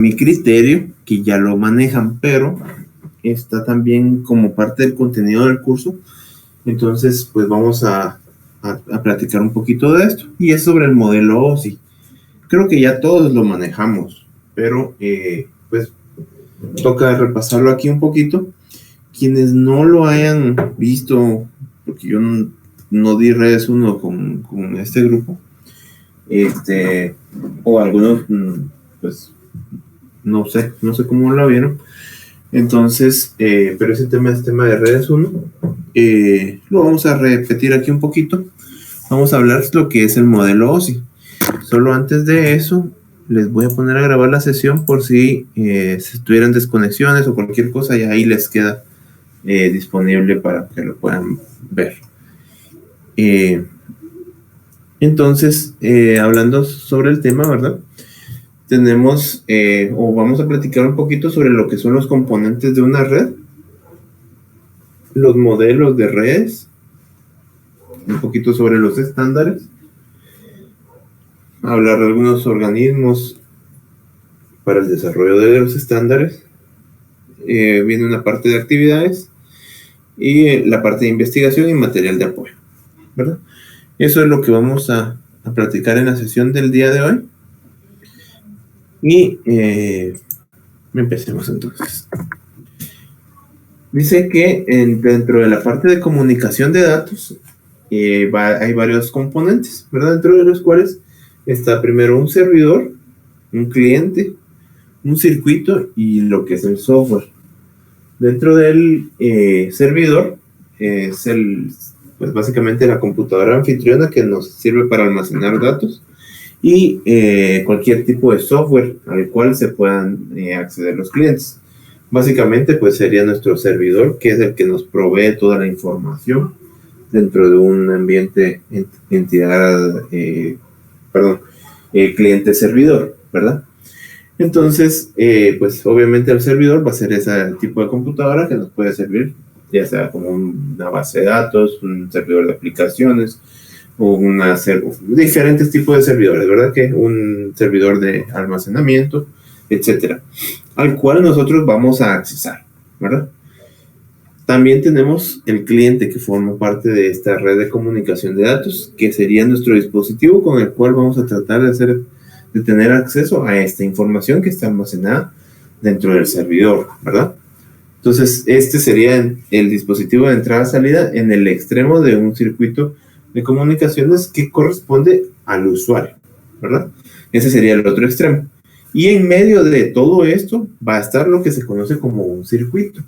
mi criterio, que ya lo manejan, pero está también como parte del contenido del curso. Entonces, pues vamos a platicar un poquito de esto. Y es sobre el modelo OSI. Creo que ya todos lo manejamos, pero pues toca repasarlo aquí un poquito. Quienes no lo hayan visto, porque yo no di redes uno con este grupo, o algunos, pues, no sé cómo lo vieron. Entonces, pero ese tema es tema de redes 1. Lo vamos a repetir aquí un poquito. Vamos a hablar de lo que es el modelo OSI. Solo antes de eso, les voy a poner a grabar la sesión por si tuvieran desconexiones o cualquier cosa, y ahí les queda disponible para que lo puedan ver. Entonces, hablando sobre el tema, ¿verdad? Tenemos, o vamos a platicar un poquito sobre lo que son los componentes de una red, los modelos de redes, un poquito sobre los estándares, hablar de algunos organismos para el desarrollo de los estándares, viene una parte de actividades y la parte de investigación y material de apoyo, ¿verdad? Eso es lo que vamos a platicar en la sesión del día de hoy. Y empecemos entonces. Dice que dentro de la parte de comunicación de datos hay varios componentes, ¿verdad? Dentro de los cuales está primero un servidor, un cliente, un circuito y lo que es el software. Dentro del servidor es pues básicamente la computadora anfitriona que nos sirve para almacenar datos y cualquier tipo de software al cual se puedan acceder los clientes. Básicamente pues sería nuestro servidor, que es el que nos provee toda la información dentro de un ambiente cliente-servidor, ¿verdad? Entonces, pues obviamente el servidor va a ser ese tipo de computadora que nos puede servir, ya sea como una base de datos, un servidor de aplicaciones, o diferentes tipos de servidores, ¿verdad? Que un servidor de almacenamiento, etcétera, al cual nosotros vamos a accesar, ¿verdad? También tenemos el cliente, que forma parte de esta red de comunicación de datos, que sería nuestro dispositivo con el cual vamos a tratar de tener acceso a esta información que está almacenada dentro del servidor, ¿verdad? Entonces, este sería el dispositivo de entrada-salida en el extremo de un circuito de comunicaciones que corresponde al usuario, ¿verdad? Ese sería el otro extremo. Y en medio de todo esto va a estar lo que se conoce como un circuito,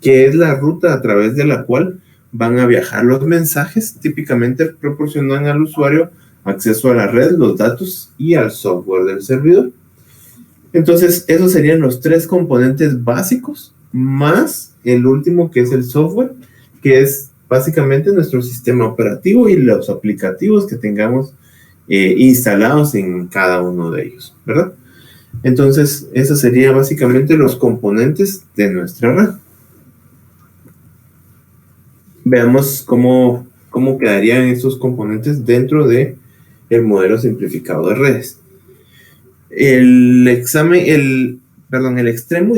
que es la ruta a través de la cual van a viajar los mensajes, típicamente proporcionan al usuario acceso a la red, los datos y al software del servidor. Entonces, esos serían los tres componentes básicos, más el último, que es el software, que es básicamente nuestro sistema operativo y los aplicativos que tengamos instalados en cada uno de ellos, ¿verdad? Entonces, esos serían básicamente los componentes de nuestra red. Veamos cómo quedarían estos componentes dentro de el modelo simplificado de redes. El extremo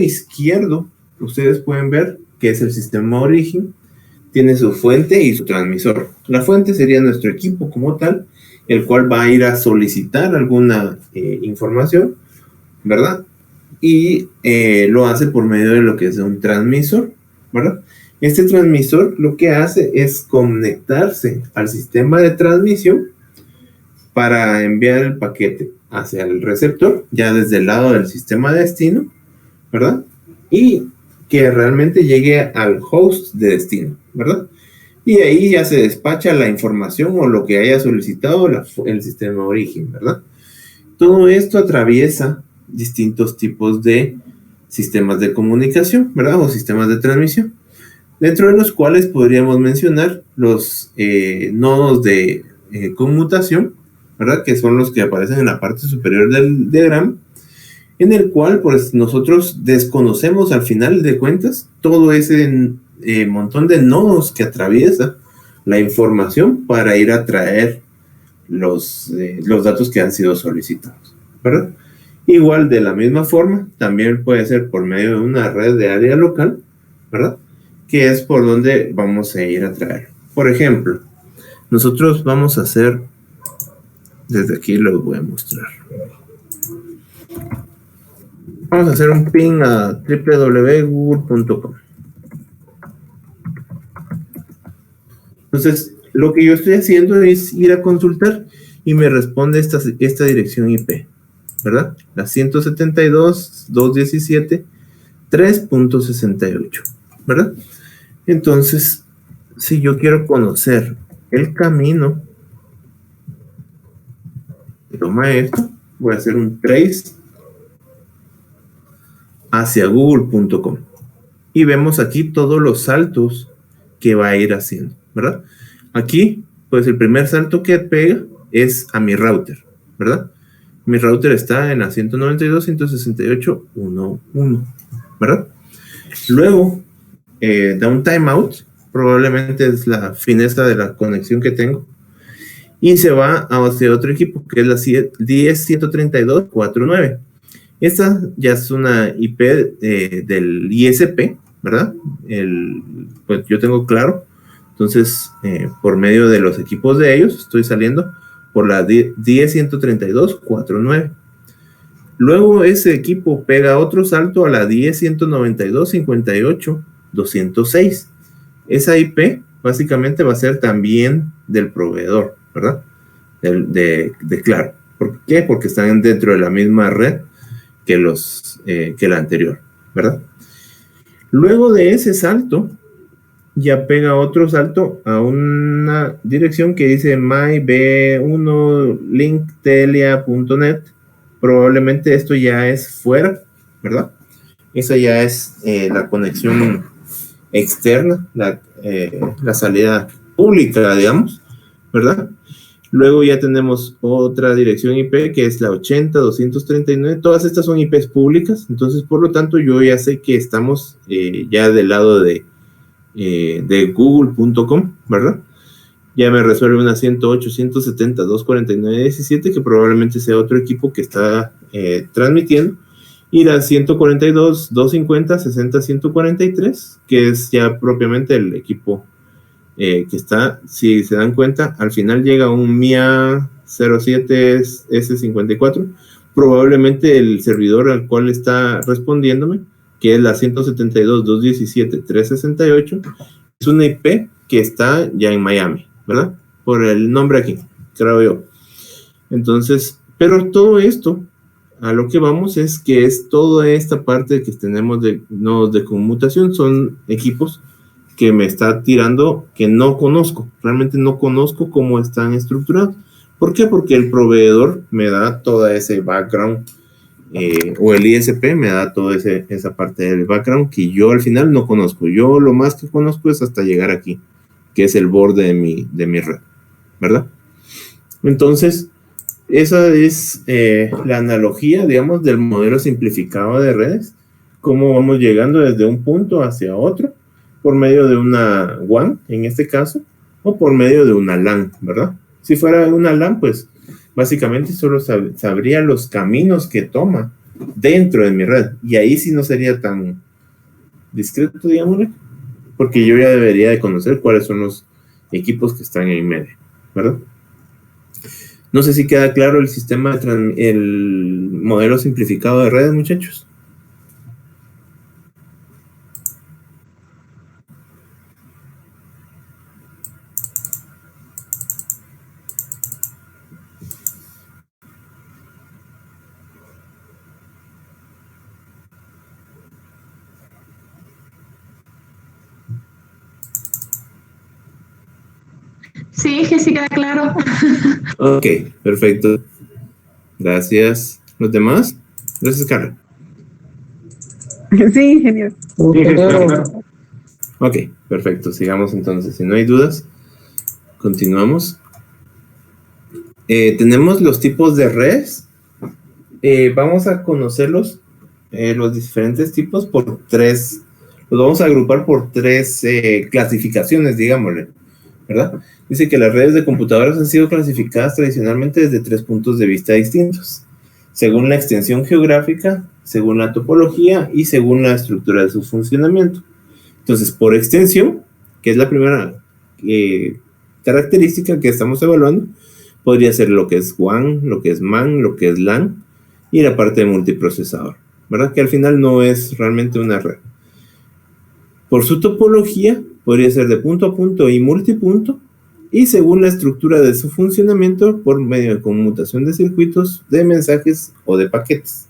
izquierdo, ustedes pueden ver que es el sistema origen, tiene su fuente y su transmisor. La fuente sería nuestro equipo como tal, el cual va a ir a solicitar alguna información, ¿verdad? Y lo hace por medio de lo que es un transmisor, ¿verdad? Este transmisor lo que hace es conectarse al sistema de transmisión para enviar el paquete hacia el receptor, ya desde el lado del sistema de destino, ¿verdad? Y que realmente llegue al host de destino, ¿verdad? Y ahí ya se despacha la información o lo que haya solicitado el sistema origen, ¿verdad? Todo esto atraviesa distintos tipos de sistemas de comunicación, ¿verdad? O sistemas de transmisión, dentro de los cuales podríamos mencionar los nodos de conmutación, ¿verdad? Que son los que aparecen en la parte superior del diagrama, en el cual pues nosotros desconocemos al final de cuentas todo ese montón de nodos que atraviesa la información para ir a traer los datos que han sido solicitados, ¿verdad? Igual, de la misma forma, también puede ser por medio de una red de área local, ¿verdad? Que es por donde vamos a ir a traer. Por ejemplo, nosotros vamos a hacer, desde aquí los voy a mostrar. Vamos a hacer un ping a www.google.com. Entonces, lo que yo estoy haciendo es ir a consultar y me responde esta dirección IP, ¿verdad? La 172.217.3.68, ¿verdad? Entonces, si yo quiero conocer el camino que toma esto, voy a hacer un trace hacia google.com y vemos aquí todos los saltos que va a ir haciendo, ¿verdad? Aquí, pues el primer salto que pega es a mi router, ¿verdad? Mi router está en la 192.168.1.1, ¿verdad? Luego, da un timeout, probablemente es la fineza de la conexión que tengo, y se va hacia otro equipo, que es la 10.132.4.9. Esta ya es una IP del ISP, ¿verdad? Pues yo tengo claro. Entonces, por medio de los equipos de ellos, estoy saliendo por la 10.132.4.9. Luego ese equipo pega otro salto a la 10.192.58.206. Esa IP básicamente va a ser también del proveedor, ¿verdad? De Claro. ¿Por qué? Porque están dentro de la misma red que la anterior, ¿verdad? Luego de ese salto, ya pega otro salto a una dirección que dice myb1linktelia.net. Probablemente esto ya es fuera, ¿verdad? Esa ya es la conexión externa, la salida pública, digamos, ¿verdad? Luego ya tenemos otra dirección IP que es la 80.239. Todas estas son IPs públicas, entonces por lo tanto yo ya sé que estamos ya del lado de google.com, ¿verdad? Ya me resuelve una 108.170.249.17 que probablemente sea otro equipo que está transmitiendo, y la 142.250.60.143 que es ya propiamente el equipo que está, si se dan cuenta, al final llega un MIA 07S54, probablemente el servidor al cual está respondiéndome, que es la 172.217.368, es una IP que está ya en Miami, ¿verdad? Por el nombre aquí, creo yo. Entonces, pero todo esto, a lo que vamos es que es toda esta parte que tenemos de nodos de conmutación, son equipos que me está tirando que no conozco, realmente no conozco cómo están estructurados. ¿Por qué? Porque el proveedor me da toda ese background, o el ISP me da toda esa parte del background que yo al final no conozco. Yo lo más que conozco es hasta llegar aquí, que es el borde de mi red, ¿verdad? Entonces, esa es la analogía, digamos, del modelo simplificado de redes, cómo vamos llegando desde un punto hacia otro, por medio de una WAN, en este caso, o por medio de una LAN, ¿verdad? Si fuera una LAN, pues, básicamente solo sabría los caminos que toma dentro de mi red, y ahí sí no sería tan discreto, digámosle, porque yo ya debería de conocer cuáles son los equipos que están en medio, ¿verdad? No sé si queda claro el sistema, el modelo simplificado de redes, muchachos. Sí, que sí queda claro. Ok, perfecto. Gracias. ¿Los demás? Gracias, Carla. Sí, genial. Ok, perfecto. Sigamos entonces. Si no hay dudas, continuamos. Tenemos los tipos de redes. Vamos a conocerlos, los diferentes tipos, por tres. Los vamos a agrupar por tres clasificaciones, digámosle, ¿verdad? Dice que las redes de computadoras han sido clasificadas tradicionalmente desde tres puntos de vista distintos. según la extensión geográfica, según la topología y según la estructura de su funcionamiento. Entonces, por extensión, que es la primera característica que estamos evaluando, podría ser lo que es WAN, lo que es MAN, lo que es LAN y la parte de multiprocesador, ¿verdad? Que al final no es realmente una red. Por su topología, podría ser de punto a punto y multipunto, y según la estructura de su funcionamiento, por medio de conmutación de circuitos, de mensajes o de paquetes.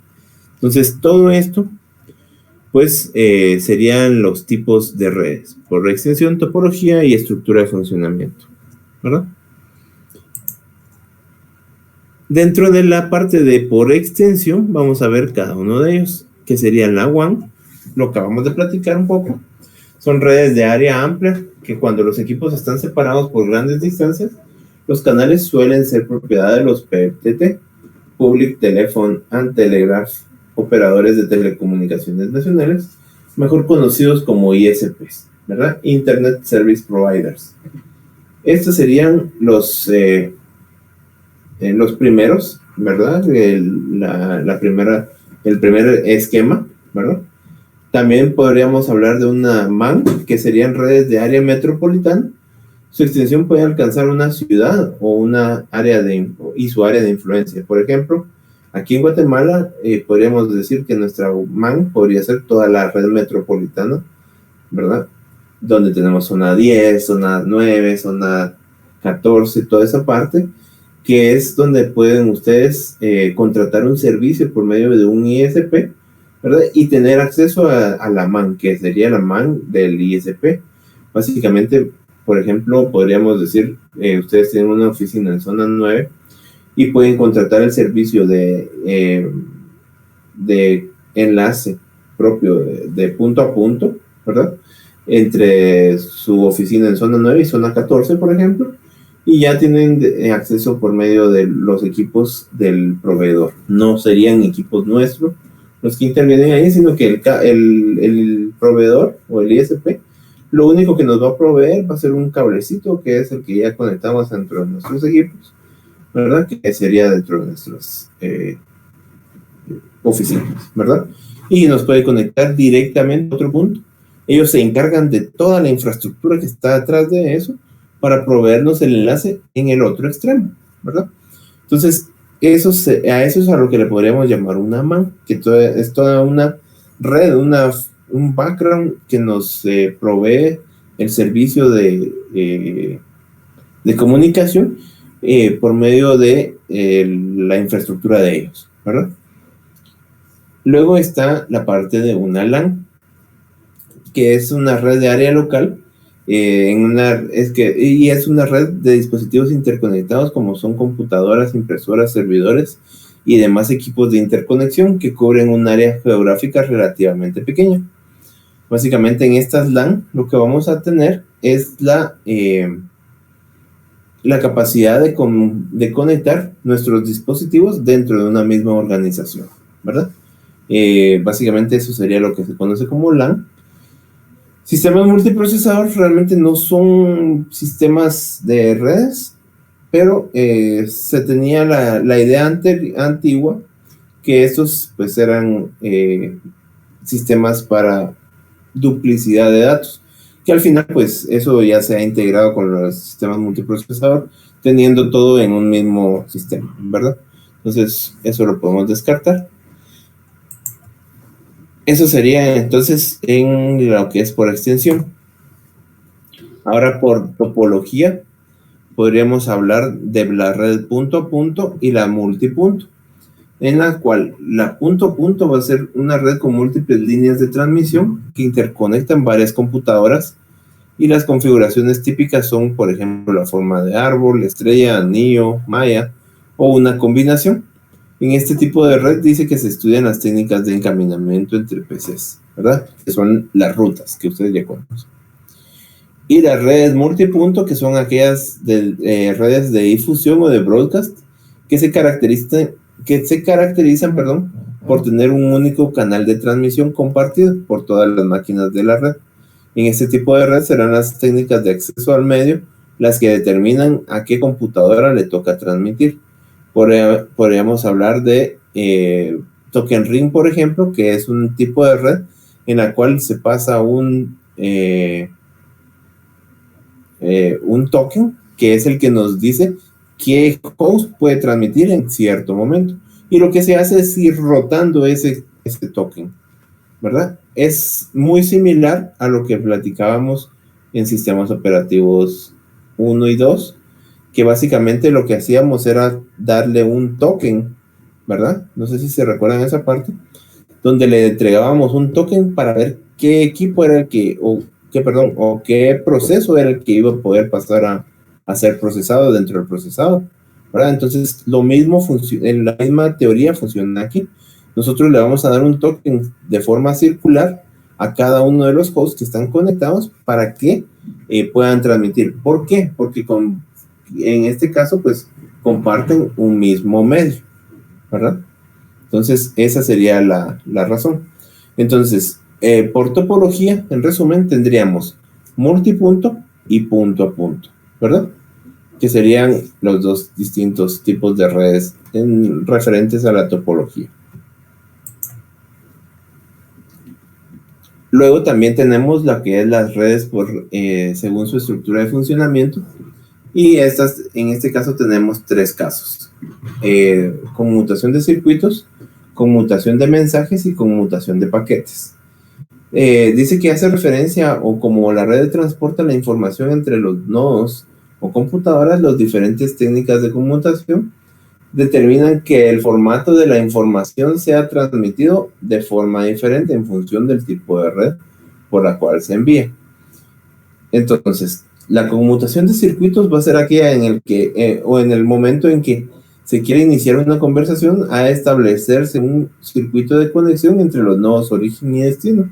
Entonces, todo esto, pues, serían los tipos de redes, por extensión, topología y estructura de funcionamiento, ¿verdad? Dentro de la parte de por extensión, vamos a ver cada uno de ellos, que serían la WAN, lo acabamos de platicar un poco. Son redes de área amplia, que cuando los equipos están separados por grandes distancias, los canales suelen ser propiedad de los PTT, Public Telephone and Telegraph, operadores de telecomunicaciones nacionales, mejor conocidos como ISPs, ¿verdad? Internet Service Providers. Estos serían los primeros, ¿verdad? El primer esquema, ¿verdad? También podríamos hablar de una MAN, que serían redes de área metropolitana. Su extensión puede alcanzar una ciudad o una área y su área de influencia. Por ejemplo, aquí en Guatemala podríamos decir que nuestra MAN podría ser toda la red metropolitana, ¿verdad? Donde tenemos zona 10, zona 9, zona 14, toda esa parte, que es donde pueden ustedes contratar un servicio por medio de un ISP, ¿verdad? Y tener acceso a la MAN, que sería la MAN del ISP. Básicamente, por ejemplo, podríamos decir, ustedes tienen una oficina en zona 9 y pueden contratar el servicio de enlace propio de punto a punto, ¿verdad? Entre su oficina en zona 9 y zona 14, por ejemplo, y ya tienen acceso por medio de los equipos del proveedor. No serían equipos nuestros los que intervienen ahí, sino que el proveedor o el ISP, lo único que nos va a proveer va a ser un cablecito, que es el que ya conectamos dentro de nuestros equipos, ¿verdad? Que sería dentro de nuestras oficinas, ¿verdad? Y nos puede conectar directamente a otro punto. Ellos se encargan de toda la infraestructura que está detrás de eso para proveernos el enlace en el otro extremo, ¿verdad? Entonces, a eso es a lo que le podríamos llamar una MAN, que es toda una red, un background que nos provee el servicio de comunicación por medio de la infraestructura de ellos, ¿verdad? Luego está la parte de una LAN, que es una red de área local, y es una red de dispositivos interconectados como son computadoras, impresoras, servidores y demás equipos de interconexión que cubren un área geográfica relativamente pequeña. Básicamente en estas LAN lo que vamos a tener es la capacidad de conectar nuestros dispositivos dentro de una misma organización, ¿verdad? Básicamente eso sería lo que se conoce como LAN. Sistemas multiprocesador realmente no son sistemas de redes, pero se tenía la idea antigua que estos pues eran sistemas para duplicidad de datos, que al final pues eso ya se ha integrado con los sistemas multiprocesador, teniendo todo en un mismo sistema, ¿verdad? Entonces eso lo podemos descartar. Eso sería entonces en lo que es por extensión. Ahora por topología podríamos hablar de la red punto a punto y la multipunto, en la cual la punto a punto va a ser una red con múltiples líneas de transmisión que interconectan varias computadoras, y las configuraciones típicas son, por ejemplo, la forma de árbol, estrella, anillo, malla o una combinación. En este tipo de red dice que se estudian las técnicas de encaminamiento entre PCs, ¿verdad? Que son las rutas que ustedes ya conocen. Y las redes multipunto, que son aquellas redes de difusión o de broadcast que se caracterizan, por tener un único canal de transmisión compartido por todas las máquinas de la red. En este tipo de red serán las técnicas de acceso al medio las que determinan a qué computadora le toca transmitir. Podríamos hablar de Token Ring, por ejemplo, que es un tipo de red en la cual se pasa un token, que es el que nos dice qué host puede transmitir en cierto momento. Y lo que se hace es ir rotando ese token, ¿verdad? Es muy similar a lo que platicábamos en sistemas operativos 1 y 2, que básicamente lo que hacíamos era darle un token, ¿verdad? No sé si se recuerdan esa parte, donde le entregábamos un token para ver qué equipo era el que, o qué proceso era el que iba a poder pasar a ser procesado dentro del procesador, ¿verdad? Entonces, lo mismo en la misma teoría funciona aquí. Nosotros le vamos a dar un token de forma circular a cada uno de los hosts que están conectados para que puedan transmitir. ¿Por qué? Porque en este caso, pues, comparten un mismo medio, ¿verdad? Entonces, esa sería la razón. Entonces, por topología, en resumen, tendríamos multipunto y punto a punto, ¿verdad? Que serían los dos distintos tipos de redes referentes a la topología. Luego también tenemos la que es las redes según su estructura de funcionamiento. Y en este caso tenemos 3 casos. Conmutación de circuitos, conmutación de mensajes y conmutación de paquetes. Dice que hace referencia o como la red transporta la información entre los nodos o computadoras, las diferentes técnicas de conmutación determinan que el formato de la información sea transmitido de forma diferente en función del tipo de red por la cual se envía. Entonces, la conmutación de circuitos va a ser aquella en el que, o en el momento en que se quiere iniciar una conversación, a establecerse un circuito de conexión entre los nodos origen y destino.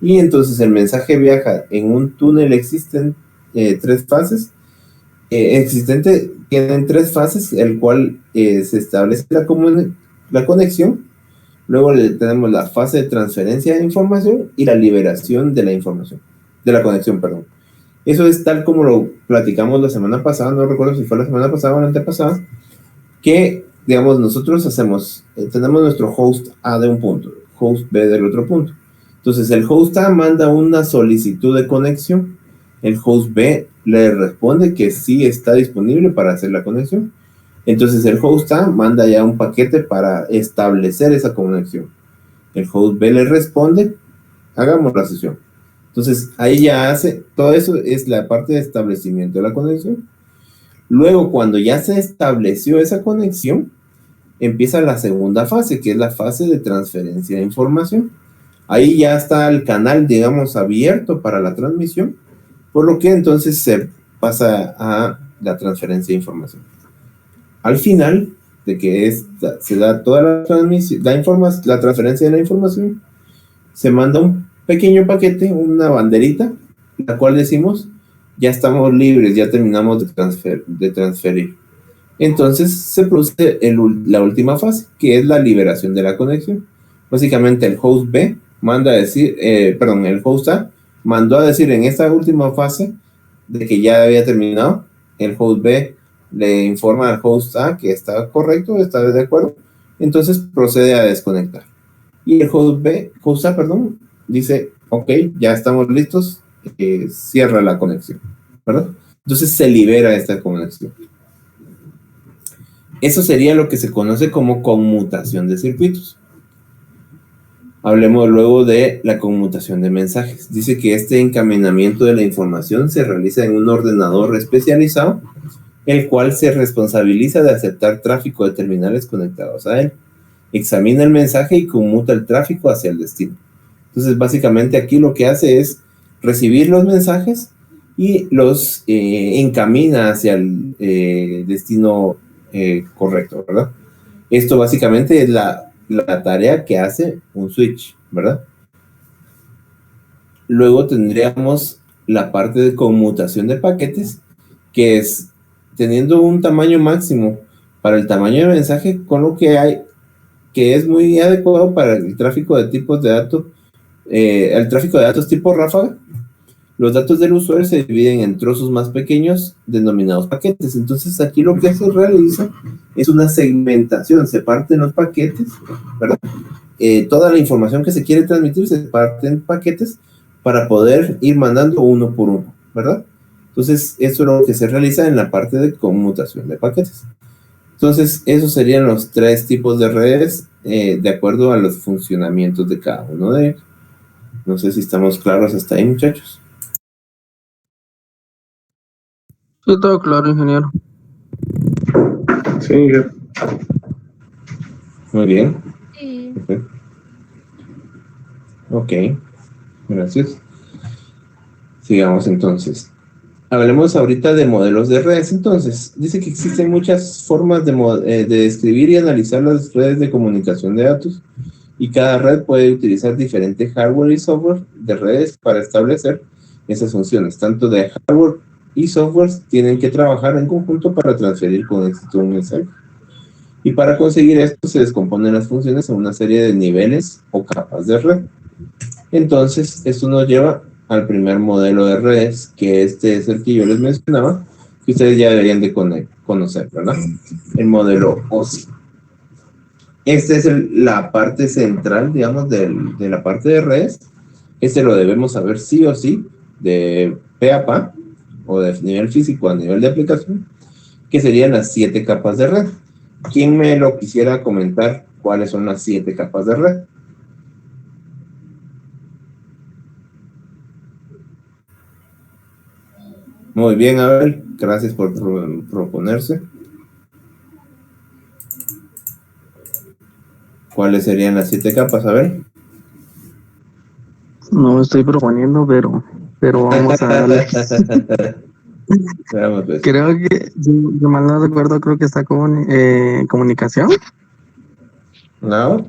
Y entonces el mensaje viaja en un túnel existente, 3 fases. Tienen 3 fases, el cual se establece la conexión. Luego tenemos la fase de transferencia de información y la liberación de la información, de la conexión, perdón. Eso es tal como lo platicamos la semana pasada, no recuerdo si fue la semana pasada o la antepasada, que, digamos, nosotros tenemos nuestro host A de un punto, host B del otro punto. Entonces, el host A manda una solicitud de conexión, el host B le responde que sí está disponible para hacer la conexión. Entonces, el host A manda ya un paquete para establecer esa conexión. El host B le responde, hagamos la sesión. Entonces, ahí ya todo eso es la parte de establecimiento de la conexión. Luego, cuando ya se estableció esa conexión, empieza la segunda fase, que es la fase de transferencia de información. Ahí ya está el canal, digamos, abierto para la transmisión, por lo que entonces se pasa a la transferencia de información. Al final de que se da toda la transferencia de la información, se manda un pequeño paquete, una banderita, la cual decimos, ya estamos libres, ya terminamos de transferir. Entonces se produce la última fase, que es la liberación de la conexión. Básicamente el host B manda a decir, el host A mandó a decir en esta última fase de que ya había terminado. El host B le informa al host A que está correcto, está de acuerdo. Entonces procede a desconectar. Y el host A, dice, ok, ya estamos listos, cierra la conexión, ¿verdad? Entonces se libera esta conexión. Eso sería lo que se conoce como conmutación de circuitos. Hablemos luego de la conmutación de mensajes. Dice que este encaminamiento de la información se realiza en un ordenador especializado, el cual se responsabiliza de aceptar tráfico de terminales conectados a él. Examina el mensaje y conmuta el tráfico hacia el destino. Entonces, básicamente aquí lo que hace es recibir los mensajes y los encamina hacia el destino correcto, ¿verdad? Esto básicamente es la tarea que hace un switch, ¿verdad? Luego tendríamos la parte de conmutación de paquetes, que es teniendo un tamaño máximo para el tamaño de mensaje, con lo que hay, que es muy adecuado para el tráfico de tipos de datos, el tráfico de datos tipo ráfaga. los datos del usuario se dividen en trozos más pequeños denominados paquetes. Entonces aquí lo que se realiza es una segmentación, se parten los paquetes, ¿verdad? Toda la información que se quiere transmitir se parte en paquetes para poder ir mandando uno por uno, ¿verdad? Entonces eso es lo que se realiza en la parte de conmutación de paquetes. Entonces esos serían los 3 tipos de redes de acuerdo a los funcionamientos de cada uno de ellos. No sé si estamos claros hasta ahí, muchachos. Sí, todo claro, ingeniero. Sí, yo. Muy bien. Sí. Ok, gracias. Sigamos entonces. Hablemos ahorita de modelos de redes. Entonces, dice que existen muchas formas de describir y analizar las redes de comunicación de datos, y cada red puede utilizar diferente hardware y software de redes para establecer esas funciones. Tanto de hardware y software tienen que trabajar en conjunto para transferir con éxito un mensaje. Y para conseguir esto se descomponen las funciones en una serie de niveles o capas de red. Entonces, esto nos lleva al primer modelo de redes, que este es el que yo les mencionaba, que ustedes ya deberían de conocer, ¿verdad? El modelo OSI. Esta es la parte central, digamos, de la parte de redes. Este lo debemos saber sí o sí, de pe a pa, o de nivel físico a nivel de aplicación, que serían las 7 capas de red. ¿Quién me lo quisiera comentar cuáles son las 7 capas de red? Muy bien, Abel, gracias por proponerse. ¿Cuáles serían las 7 capas, Abel? No estoy proponiendo, pero vamos a darle. Veamos, pues. Creo que, si mal no recuerdo, creo que está con comunicación. ¿No?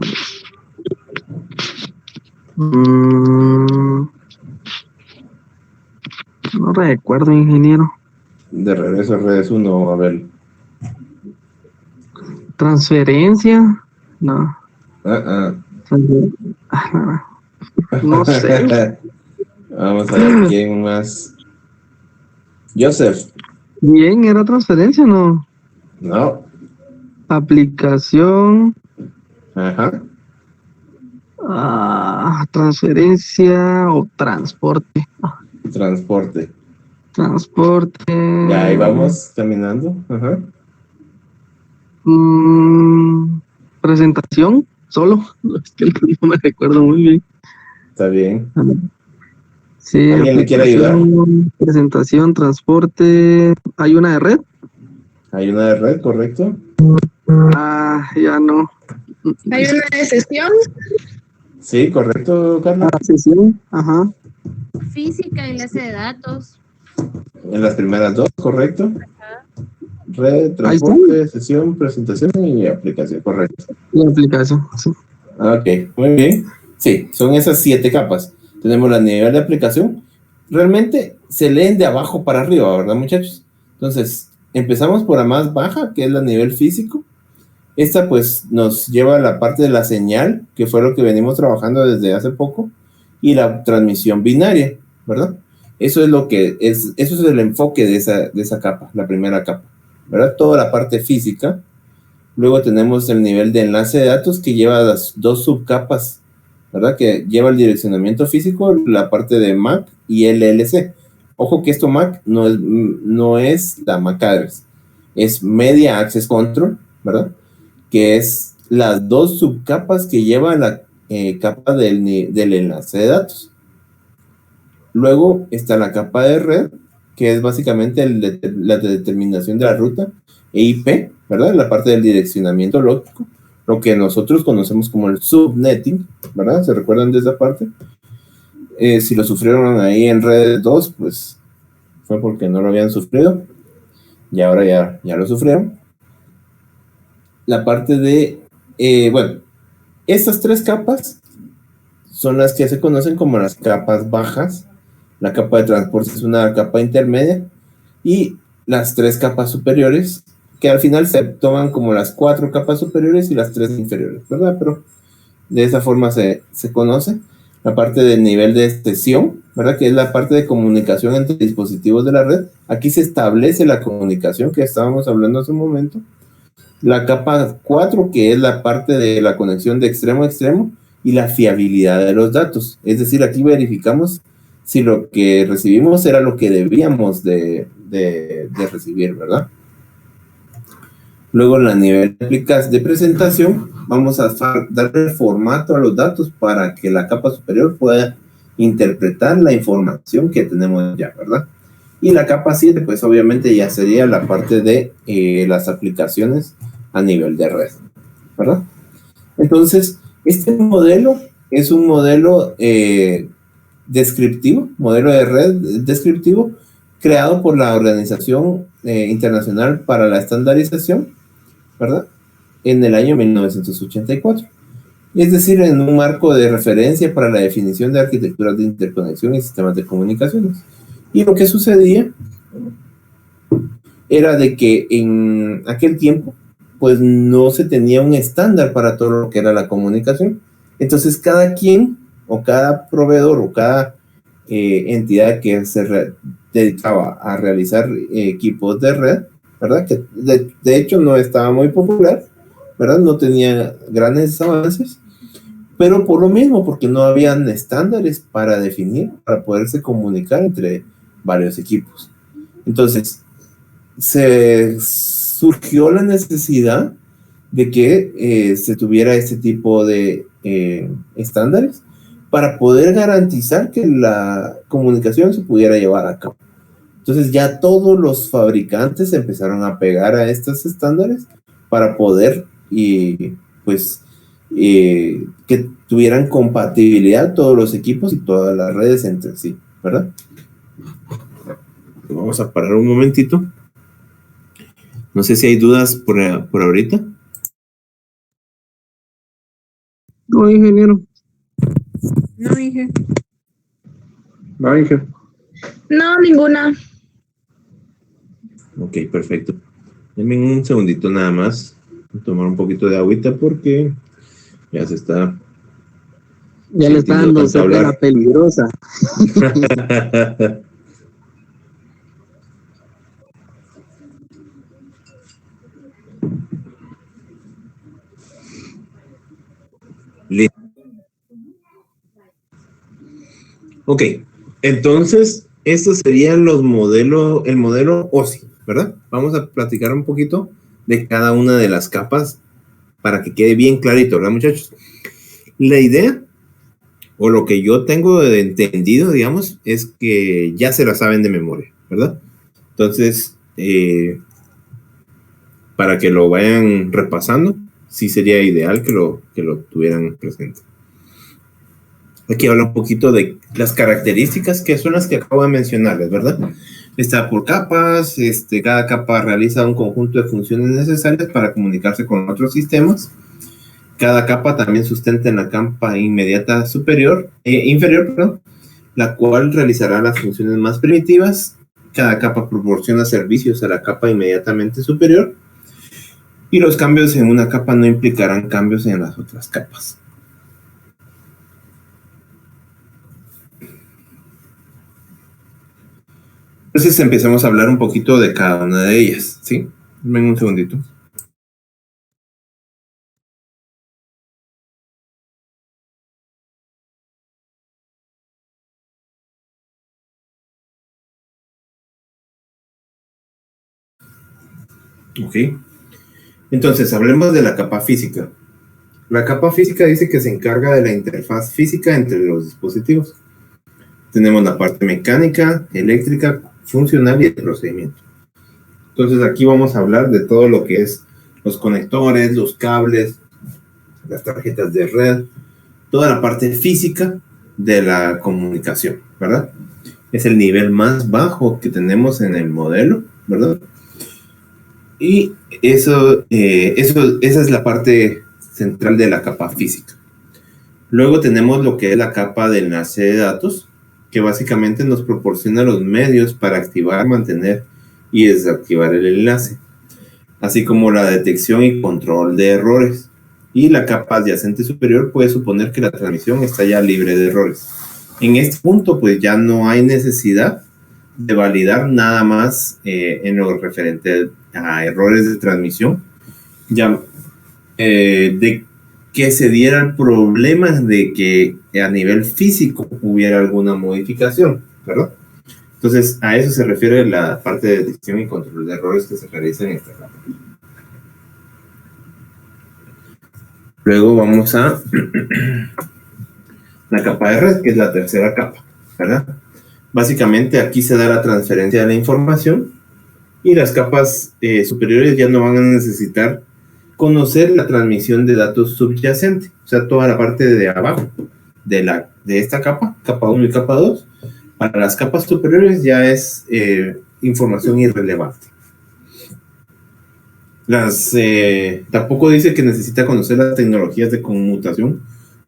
No recuerdo, ingeniero. De regreso a redes 1, Abel. Transferencia. No. No sé. Vamos a ver quién más. Joseph. Bien, ¿era transferencia o no? No. Aplicación. Ajá. Transferencia o transporte. Transporte. Transporte. Ya, ahí vamos caminando. Ajá. Presentación, solo. Es que no me recuerdo muy bien. Está bien. Sí, ¿Alguien le quiere ayudar? Presentación, transporte. ¿Hay una de red? Hay una de red, ¿correcto? Ya no. ¿Hay una de sesión? Sí, correcto, Carla. Sesión, ajá. Física, enlace de datos. En las primeras 2, ¿correcto? Ajá. Red, transporte, sesión, presentación y aplicación, correcto. La aplicación, sí. Ok, muy bien. Sí, son esas 7 capas. Tenemos la nivel de aplicación. Realmente se leen de abajo para arriba, ¿verdad, muchachos? Entonces, empezamos por la más baja, que es la nivel físico. Esta pues nos lleva a la parte de la señal, que fue lo que venimos trabajando desde hace poco, y la transmisión binaria, ¿verdad? Eso es lo que es, eso es el enfoque de esa capa, la primera capa, ¿verdad? Toda la parte física. Luego tenemos el nivel de enlace de datos, que lleva las 2 subcapas, ¿verdad? Que lleva el direccionamiento físico, la parte de MAC y LLC. Ojo que esto MAC no es la MAC address, es Media Access Control, ¿verdad? Que es las 2 subcapas que lleva la capa del enlace de datos. Luego está la capa de red, que es básicamente la determinación de la ruta, e IP, ¿verdad? La parte del direccionamiento lógico, lo que nosotros conocemos como el subnetting, ¿verdad? ¿Se recuerdan de esa parte? Si lo sufrieron ahí en red 2, pues fue porque no lo habían sufrido, y ahora ya lo sufrieron. La parte de, bueno, estas 3 capas son las que se conocen como las capas bajas. La capa de transporte es una capa intermedia, y las 3 capas superiores, que al final se toman como las 4 capas superiores y las 3 inferiores, ¿verdad? Pero de esa forma se conoce. la parte del nivel de sesión, ¿verdad? Que es la parte de comunicación entre dispositivos de la red. Aquí se establece la comunicación que estábamos hablando hace un momento. La capa 4, que es la parte de la conexión de extremo a extremo y la fiabilidad de los datos. Es decir, aquí verificamos si lo que recibimos era lo que debíamos de recibir, ¿verdad? Luego, en la nivel de presentación, vamos a darle el formato a los datos para que la capa superior pueda interpretar la información que tenemos ya, ¿verdad? Y la capa 7, pues obviamente ya sería la parte de las aplicaciones a nivel de red, ¿verdad? Entonces, este modelo es un modelo descriptivo, modelo de red descriptivo, creado por la Organización Internacional para la Estandarización, ¿verdad? En el año 1984. Es decir, en un marco de referencia para la definición de arquitecturas de interconexión y sistemas de comunicaciones. Y lo que sucedía era de que en aquel tiempo, pues no se tenía un estándar para todo lo que era la comunicación. Entonces, cada quien, o cada proveedor, o cada entidad que se dedicaba a realizar equipos de red, ¿verdad? Que de hecho no estaba muy popular, ¿verdad? No tenía grandes avances, pero por lo mismo, porque no habían estándares para definir, para poderse comunicar entre varios equipos. Entonces, se surgió la necesidad de que se tuviera este tipo de estándares para poder garantizar que la comunicación se pudiera llevar a cabo. Entonces ya todos los fabricantes empezaron a pegar a estos estándares para poder que tuvieran compatibilidad todos los equipos y todas las redes entre sí, ¿verdad? Vamos a parar un momentito. No sé si hay dudas por ahorita. No, ingeniero. No dije. No, dije. No, ninguna. Ok, perfecto. Denme un segundito nada más. Voy a tomar un poquito de agüita porque ya se está... Ya le está dando la peligrosa. Listo. Ok, entonces estos serían el modelo OSI, ¿verdad? Vamos a platicar un poquito de cada una de las capas para que quede bien clarito, ¿verdad, muchachos? La idea, o lo que yo tengo de entendido, digamos, es que ya se la saben de memoria, ¿verdad? Entonces, para que lo vayan repasando, sí sería ideal que lo tuvieran presente. Aquí habla un poquito de las características que son las que acabo de mencionarles, ¿verdad? Está por capas, cada capa realiza un conjunto de funciones necesarias para comunicarse con otros sistemas. Cada capa también sustenta en la capa inmediata inferior, la cual realizará las funciones más primitivas. Cada capa proporciona servicios a la capa inmediatamente superior. Y los cambios en una capa no implicarán cambios en las otras capas. Entonces empecemos a hablar un poquito de cada una de ellas, ¿sí? Ven un segundito. Ok. Entonces, hablemos de la capa física. La capa física dice que se encarga de la interfaz física entre los dispositivos. Tenemos la parte mecánica, eléctrica, funcional y de procedimiento. Entonces, aquí vamos a hablar de todo lo que es los conectores, los cables, las tarjetas de red, toda la parte física de la comunicación, ¿verdad? Es el nivel más bajo que tenemos en el modelo, ¿verdad? Y esa es la parte central de la capa física. Luego tenemos lo que es la capa de enlace de datos, que básicamente nos proporciona los medios para activar, mantener y desactivar el enlace, así como la detección y control de errores. y la capa adyacente superior puede suponer que la transmisión está ya libre de errores. En este punto, pues ya no hay necesidad de validar nada más en lo referente a errores de transmisión, ya de que se diera el problema de que a nivel físico hubiera alguna modificación, ¿verdad? Entonces, a eso se refiere la parte de detección y control de errores que se realiza en esta capa. Luego vamos a la capa de red, que es la tercera capa, ¿verdad? Básicamente aquí se da la transferencia de la información y las capas superiores ya no van a necesitar conocer la transmisión de datos subyacente, o sea, toda la parte de abajo de esta capa 1 y capa 2, para las capas superiores ya es información irrelevante. Tampoco dice que necesita conocer las tecnologías de conmutación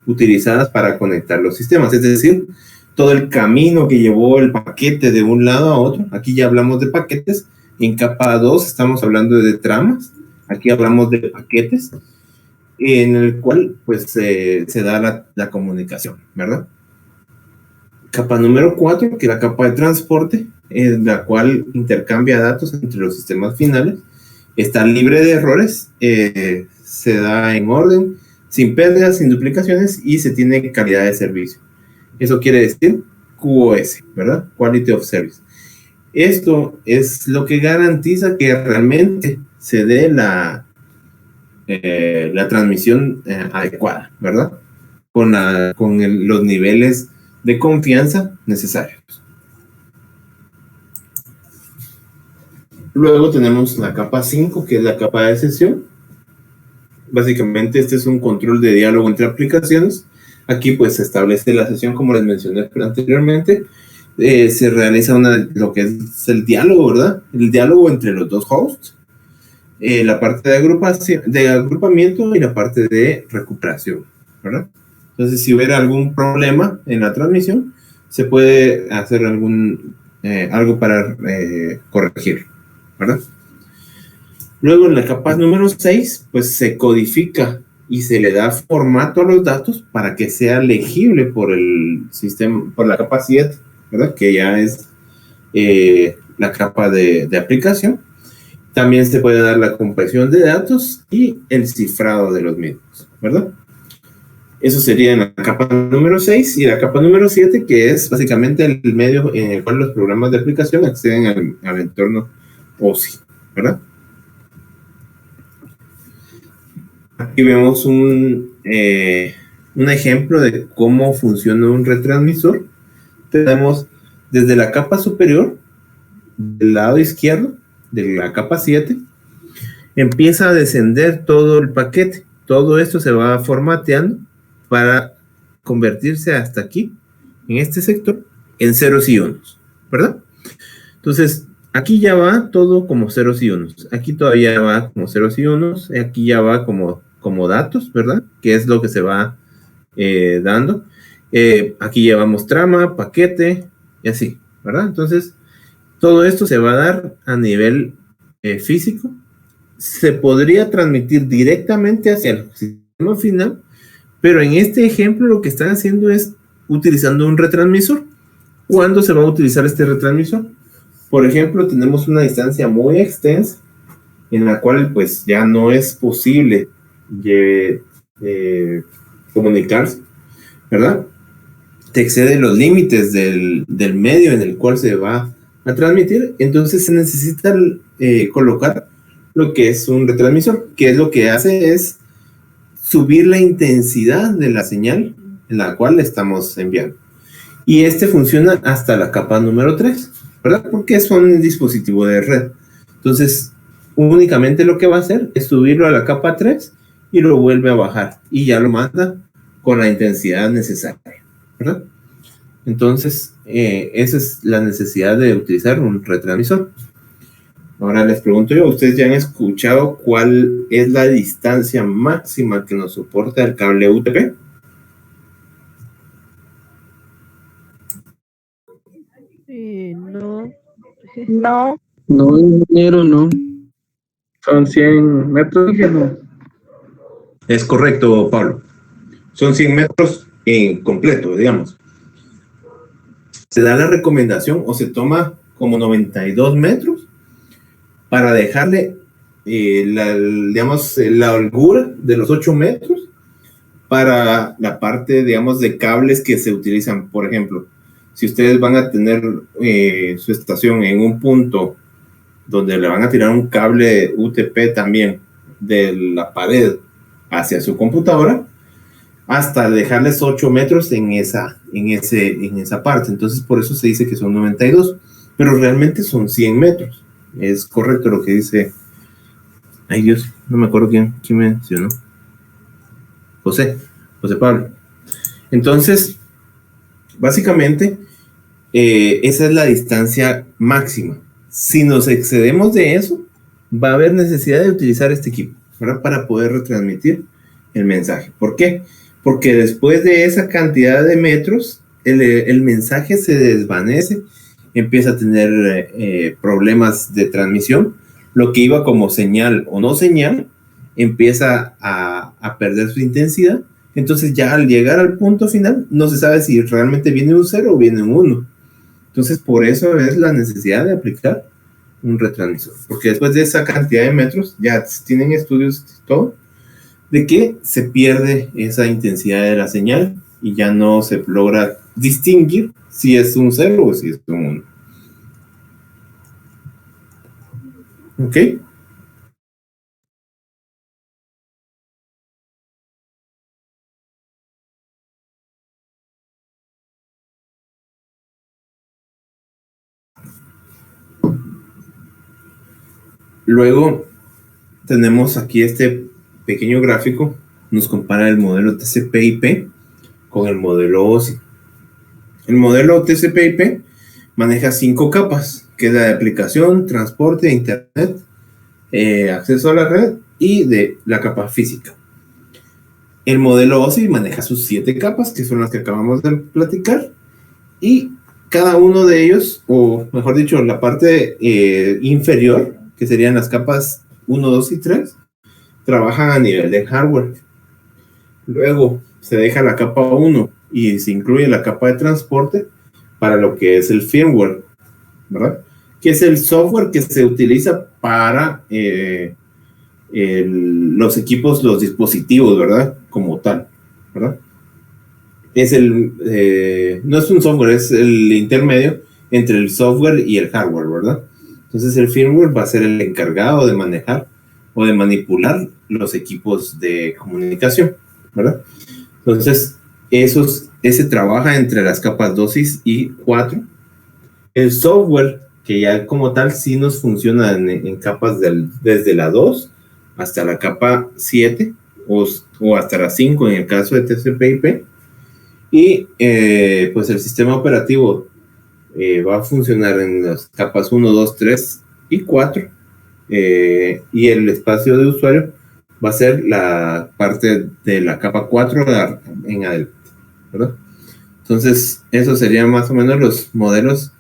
utilizadas para conectar los sistemas, es decir, todo el camino que llevó el paquete de un lado a otro. Aquí ya hablamos de paquetes, en capa 2 estamos hablando de tramas, aquí hablamos de paquetes, en el cual pues se da la comunicación, ¿verdad? Capa número 4, que es la capa de transporte, es la cual intercambia datos entre los sistemas finales, está libre de errores, se da en orden, sin pérdidas, sin duplicaciones y se tiene calidad de servicio. Eso quiere decir QoS, ¿verdad? Quality of Service. Esto es lo que garantiza que realmente se dé la transmisión adecuada, ¿verdad? Con los niveles de confianza necesarios. Luego tenemos la capa 5, que es la capa de sesión. Básicamente este es un control de diálogo entre aplicaciones. Aquí pues se establece la sesión, como les mencioné anteriormente. Se realiza lo que es el diálogo, ¿verdad? El diálogo entre los dos hosts. La parte de agrupamiento y la parte de recuperación, ¿verdad? Entonces, si hubiera algún problema en la transmisión, se puede hacer algo para corregirlo, ¿verdad? Luego, en la capa número 6, pues se codifica y se le da formato a los datos para que sea legible por el sistema, por la capa 7, ¿verdad? Que ya es la capa de aplicación. También se puede dar la compresión de datos y el cifrado de los mismos, ¿verdad? Eso sería en la capa número 6 y la capa número 7, que es básicamente el medio en el cual los programas de aplicación acceden al entorno OSI, ¿verdad? Aquí vemos un ejemplo de cómo funciona un retransmisor. Tenemos desde la capa superior, del lado izquierdo, de la capa 7, empieza a descender todo el paquete. Todo esto se va formateando para convertirse hasta aquí, en este sector, en ceros y unos, ¿verdad? Entonces, aquí ya va todo como ceros y unos. Aquí todavía va como ceros y unos. Aquí ya va como datos, ¿verdad? Que es lo que se va dando. Aquí llevamos trama, paquete y así, ¿verdad? Entonces, todo esto se va a dar a nivel físico. Se podría transmitir directamente hacia el sistema final, pero en este ejemplo lo que están haciendo es utilizando un retransmisor. ¿Cuándo se va a utilizar este retransmisor? Por ejemplo, tenemos una distancia muy extensa en la cual pues ya no es posible comunicarse, ¿verdad? Te excede los límites del medio en el cual se va a transmitir, entonces se necesita colocar lo que es un retransmisor, que es lo que hace es subir la intensidad de la señal en la cual estamos enviando. Y este funciona hasta la capa número 3, ¿verdad? Porque son un dispositivo de red. Entonces, únicamente lo que va a hacer es subirlo a la capa 3 y lo vuelve a bajar. Y ya lo manda con la intensidad necesaria, ¿verdad? Entonces, esa es la necesidad de utilizar un retransmisor. Ahora les pregunto yo, ¿ustedes ya han escuchado cuál es la distancia máxima que nos soporta el cable UTP? No. No. No, ingeniero, no. Son 100 metros, dije no. Es correcto, Pablo. Son 100 metros en completo, digamos. Se da la recomendación o se toma como 92 metros para dejarle, digamos, la holgura de los 8 metros para la parte, digamos, de cables que se utilizan. Por ejemplo, si ustedes van a tener su estación en un punto donde le van a tirar un cable UTP también de la pared hacia su computadora, hasta dejarles 8 metros en esa parte. Entonces, por eso se dice que son 92, pero realmente son 100 metros. Es correcto lo que dice. Ay, Dios, no me acuerdo quién mencionó. José Pablo. Entonces, básicamente, esa es la distancia máxima. Si nos excedemos de eso, va a haber necesidad de utilizar este equipo, ¿verdad? Para poder retransmitir el mensaje. ¿Por qué? Porque después de esa cantidad de metros, el mensaje se desvanece, empieza a tener problemas de transmisión. Lo que iba como señal o no señal, empieza a perder su intensidad. Entonces ya al llegar al punto final, no se sabe si realmente viene un 0 o viene un 1. Entonces por eso es la necesidad de aplicar un retransmisor. Porque después de esa cantidad de metros, ya tienen estudios y todo, de que se pierde esa intensidad de la señal y ya no se logra distinguir si es un 0 o si es un 1. ¿Ok? Luego tenemos aquí este pequeño gráfico, nos compara el modelo TCP/IP con el modelo OSI. El modelo TCP/IP maneja 5 capas, que es la de aplicación, transporte, internet, acceso a la red y de la capa física. El modelo OSI maneja sus 7 capas, que son las que acabamos de platicar, y cada uno de ellos, o mejor dicho, la parte inferior, que serían las capas 1, 2 y 3, trabajan a nivel de hardware. Luego se deja la capa 1 y se incluye la capa de transporte para lo que es el firmware, ¿verdad? Que es el software que se utiliza para los equipos, los dispositivos, ¿verdad? Como tal, ¿verdad? No es un software, es el intermedio entre el software y el hardware, ¿verdad? Entonces el firmware va a ser el encargado de manejar o de manipular los equipos de comunicación, ¿verdad? Entonces, ese trabaja entre las capas 2 y 4. El software, que ya como tal sí nos funciona en capas desde la 2 hasta la capa 7 o hasta la 5 en el caso de TCP/IP. Y pues el sistema operativo va a funcionar en las capas 1, 2, 3 y 4. Y el espacio de usuario va a ser la parte de la capa 4 en adelante, ¿verdad? Entonces, esos serían más o menos los modelos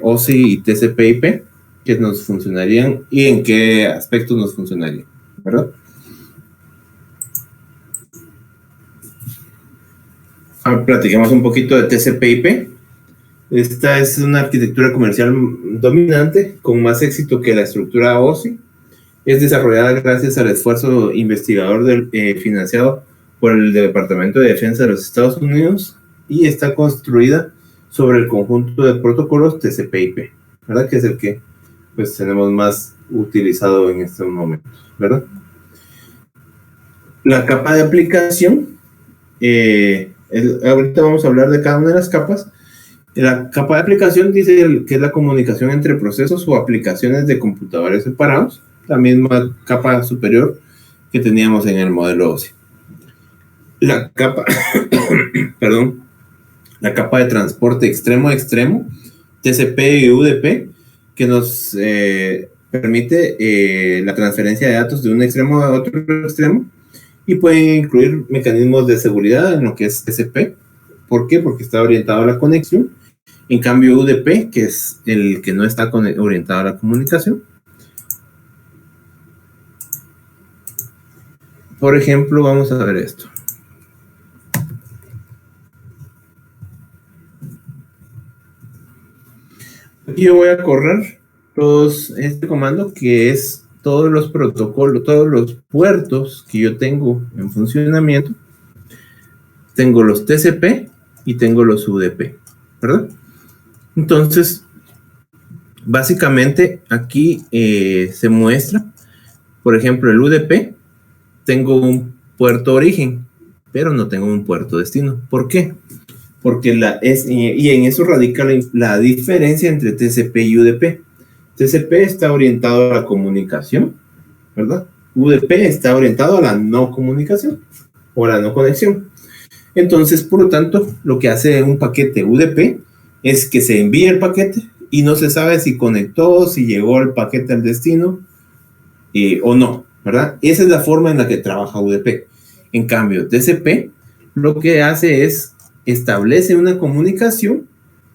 OSI y TCP/IP que nos funcionarían y en qué aspectos nos funcionarían, ¿verdad? Platiquemos un poquito de TCP/IP. Esta es una arquitectura comercial dominante con más éxito que la estructura OSI. Es desarrollada gracias al esfuerzo investigador financiado por el Departamento de Defensa de los Estados Unidos y está construida sobre el conjunto de protocolos TCP/IP, ¿verdad? Que es el que pues tenemos más utilizado en estos momentos, ¿verdad? La capa de aplicación, ahorita vamos a hablar de cada una de las capas. La capa de aplicación dice que es la comunicación entre procesos o aplicaciones de computadores separados, la misma capa superior que teníamos en el modelo OSI. La capa, perdón, la capa de transporte extremo a extremo, TCP y UDP, que nos permite la transferencia de datos de un extremo a otro extremo y puede incluir mecanismos de seguridad en lo que es TCP. ¿Por qué? Porque está orientado a la conexión. En cambio, UDP, que es el que no está orientado a la comunicación, por ejemplo, vamos a ver esto. Aquí yo voy a correr este comando que es todos los protocolos, todos los puertos que yo tengo en funcionamiento. Tengo los TCP y tengo los UDP, ¿verdad? Entonces, básicamente aquí se muestra, por ejemplo, el UDP, tengo un puerto origen, pero no tengo un puerto destino. ¿Por qué? Porque y en eso radica la diferencia entre TCP y UDP. TCP está orientado a la comunicación, ¿verdad? UDP está orientado a la no comunicación o a la no conexión. Entonces, por lo tanto, lo que hace un paquete UDP es que se envía el paquete y no se sabe si conectó, si llegó el paquete al destino o no, ¿verdad? Esa es la forma en la que trabaja UDP. En cambio, TCP lo que hace es establece una comunicación,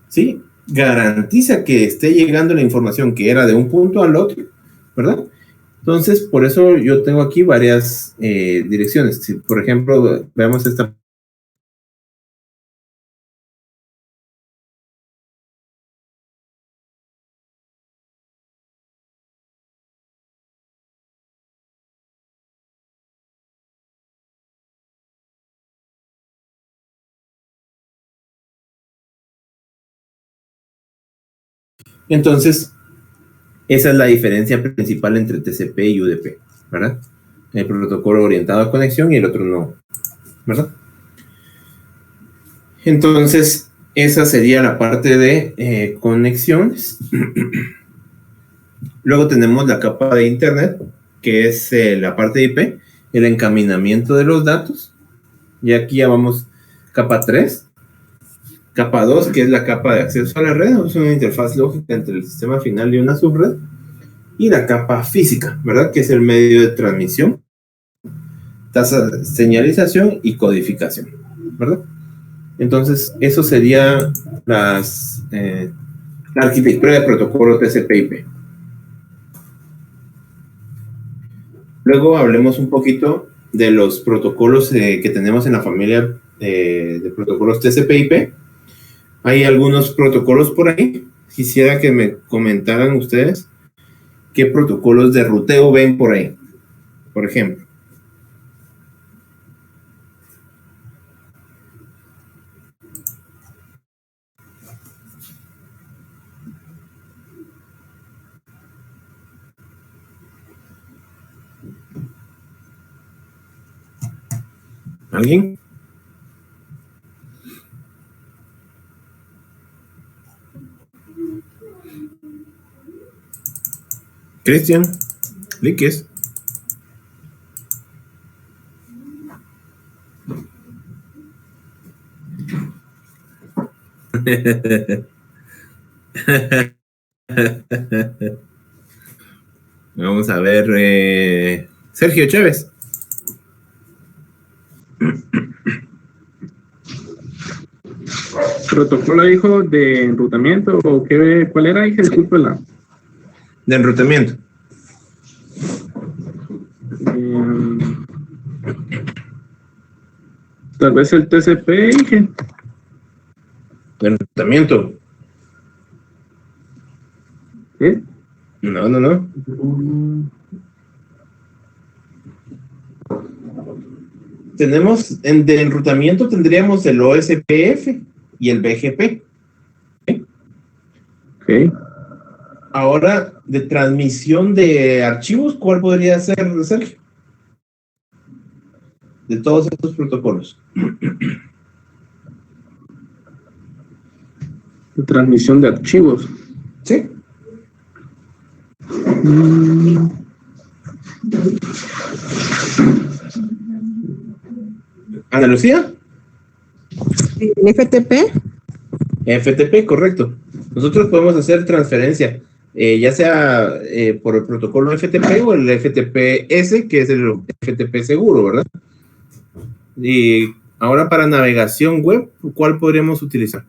¿sí? Garantiza que esté llegando la información que era de un punto al otro, ¿verdad? Entonces, por eso yo tengo aquí varias direcciones. Si, por ejemplo, veamos esta. Entonces, esa es la diferencia principal entre TCP y UDP, ¿verdad? El protocolo orientado a conexión y el otro no, ¿verdad? Entonces, esa sería la parte de conexiones. Luego tenemos la capa de Internet, que es la parte de IP, el encaminamiento de los datos. Y aquí ya vamos capa 3. Capa 2, que es la capa de acceso a la red, es una interfaz lógica entre el sistema final y una subred. Y la capa física, ¿verdad? Que es el medio de transmisión, tasa de señalización y codificación, ¿verdad? Entonces, eso sería la arquitectura de protocolo TCP/IP. Luego hablemos un poquito de los protocolos que tenemos en la familia de protocolos TCP/IP. Hay algunos protocolos por ahí. Quisiera que me comentaran ustedes qué protocolos de ruteo ven por ahí, por ejemplo. ¿Alguien? Cristian, Líquez. Vamos a ver, Sergio Chávez. ¿Protocolo, hijo, de enrutamiento o qué? ¿Cuál era, hija? Discúlpela. De enrutamiento. Tal vez el TCP, hija. De enrutamiento. ¿Qué? No. Tenemos, de enrutamiento tendríamos el OSPF y el BGP. Ok. Ahora, de transmisión de archivos, ¿cuál podría ser, Sergio? De todos estos protocolos. De transmisión de archivos. ¿Sí? Ana Lucía. ¿El FTP? FTP, correcto. Nosotros podemos hacer transferencia, ya sea por el protocolo FTP o el FTP-S, que es el FTP seguro, ¿verdad? Y ahora para navegación web, ¿cuál podríamos utilizar?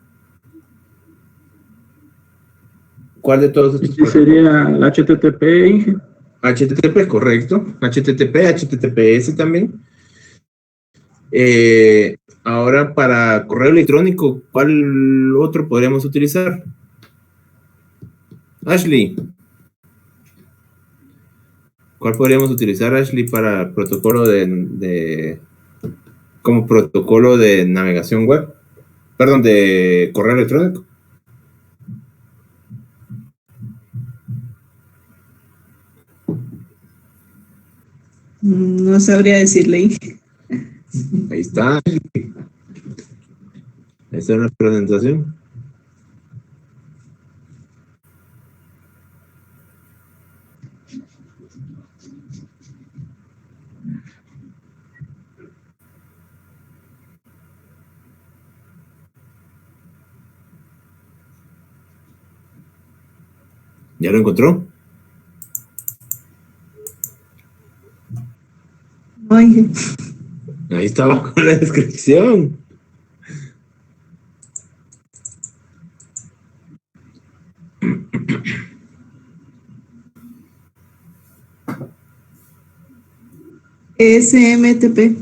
¿Cuál de todos estos? Este sería el HTTP, hija. HTTP, correcto. HTTP, HTTPS también. Ahora para correo electrónico, ¿cuál otro podríamos utilizar? Ashley. ¿Cuál podríamos utilizar, Ashley, para protocolo como protocolo de navegación web? Perdón, de correo electrónico. No sabría decirle. Ahí está. Ahí está la presentación. ¿Ya lo encontró? Ay, Ahí está abajo en la descripción. SMTP.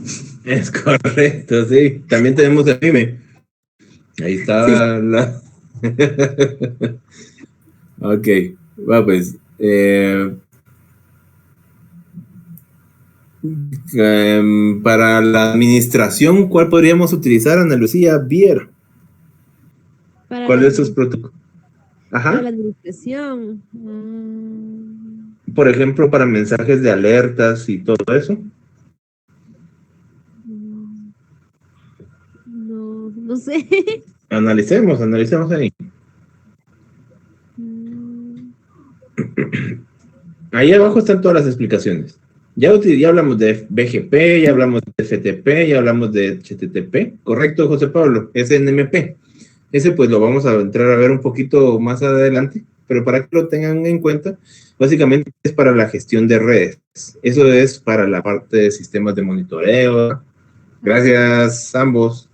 Es correcto, sí. También tenemos el MIME. Ahí está Sí. la... Ok, va pues. Para la administración, ¿cuál podríamos utilizar, Ana Lucía Bier? Para ¿Cuál la, de esos protocolos? para Ajá. la administración. Por ejemplo, para mensajes de alertas y todo eso. No, no sé. Analicemos ahí. Ahí abajo están todas las explicaciones. Ya hablamos de BGP, ya hablamos de FTP, ya hablamos de HTTP. Correcto, José Pablo, es NMP. Ese pues lo vamos a entrar a ver un poquito más adelante, pero para que lo tengan en cuenta, básicamente es para la gestión de redes. Eso es para la parte de sistemas de monitoreo. Gracias, ambos.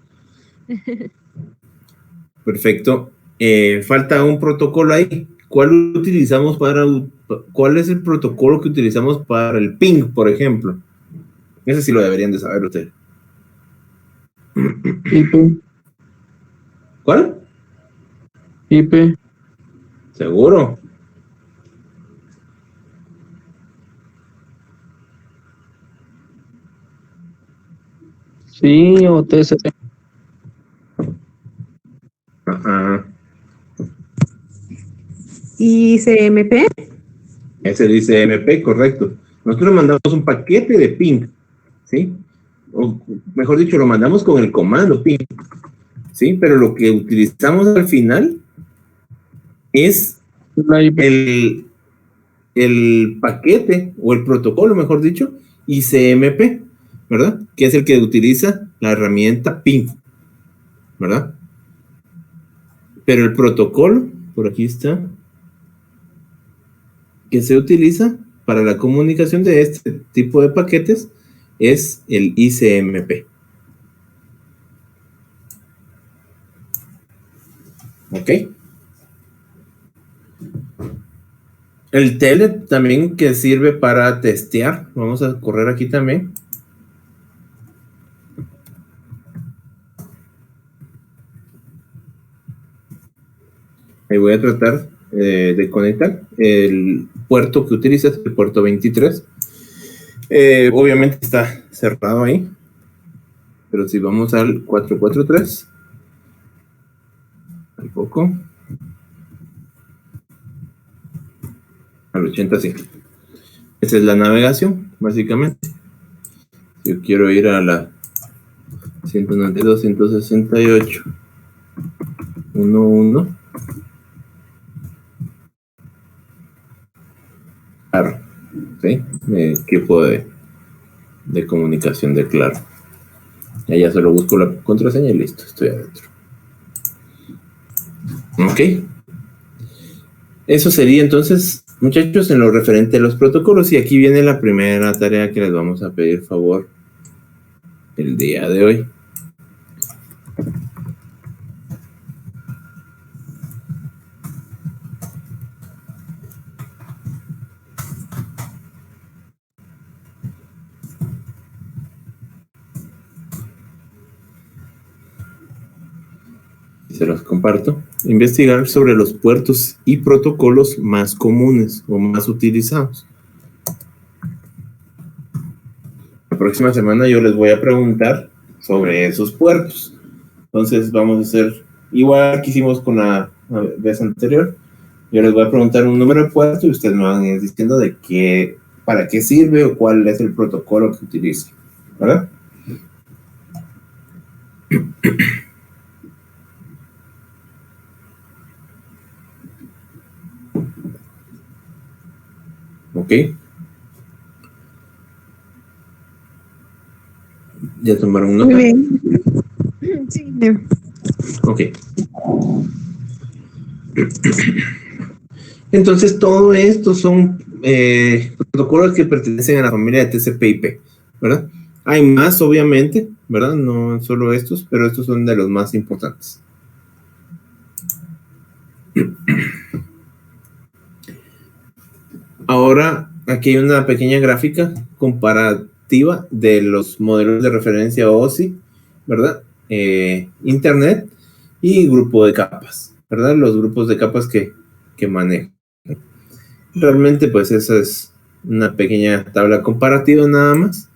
Perfecto. Falta un protocolo ahí. ¿Cuál es el protocolo que utilizamos para el ping, por ejemplo? Ese sí lo deberían de saber ustedes. IP. ¿Cuál? IP. ¿Seguro? Sí, o TCP. Ajá. ¿Y CMP? Ese dice MP, correcto. Nosotros mandamos un paquete de ping, ¿sí? O mejor dicho, lo mandamos con el comando ping, ¿sí? Pero lo que utilizamos al final es La IP. el paquete o el protocolo, mejor dicho, ICMP, ¿verdad? Que es el que utiliza la herramienta ping, ¿verdad? Pero el protocolo, por aquí está, que se utiliza para la comunicación de este tipo de paquetes es el ICMP. ¿Ok? El telnet también que sirve para testear. Vamos a correr aquí también. Ahí voy a tratar de conectar. El puerto que utiliza es el puerto 23. Obviamente está cerrado ahí. Pero si vamos al 443, tampoco. Al 80 sí. Esa es la navegación, básicamente. Yo quiero ir a la 192, 168, 11. Claro, ¿sí? Mi equipo de comunicación de Claro. Ya solo busco la contraseña y listo, estoy adentro. Ok. Eso sería entonces, muchachos, en lo referente a los protocolos. Y aquí viene la primera tarea que les vamos a pedir favor el día de hoy. se los comparto, investigar sobre los puertos y protocolos más comunes o más utilizados. La próxima semana yo les voy a preguntar sobre esos puertos. Entonces vamos a hacer igual que hicimos con la vez anterior. Yo les voy a preguntar un número de puerto y ustedes me van a ir diciendo de qué, para qué sirve o cuál es el protocolo que utiliza, ¿verdad? ¿Ok? ¿Ya tomaron nota? Muy bien. Sí, Ok. Entonces, todo esto son protocolos que pertenecen a la familia de TCP/IP, ¿verdad? Hay más, obviamente, ¿verdad? No solo estos, pero estos son de los más importantes. Ahora, aquí hay una pequeña gráfica comparativa de los modelos de referencia OSI, ¿verdad? Internet y grupo de capas, ¿verdad? Los grupos de capas que manejo. Realmente, pues, esa es una pequeña tabla comparativa nada más.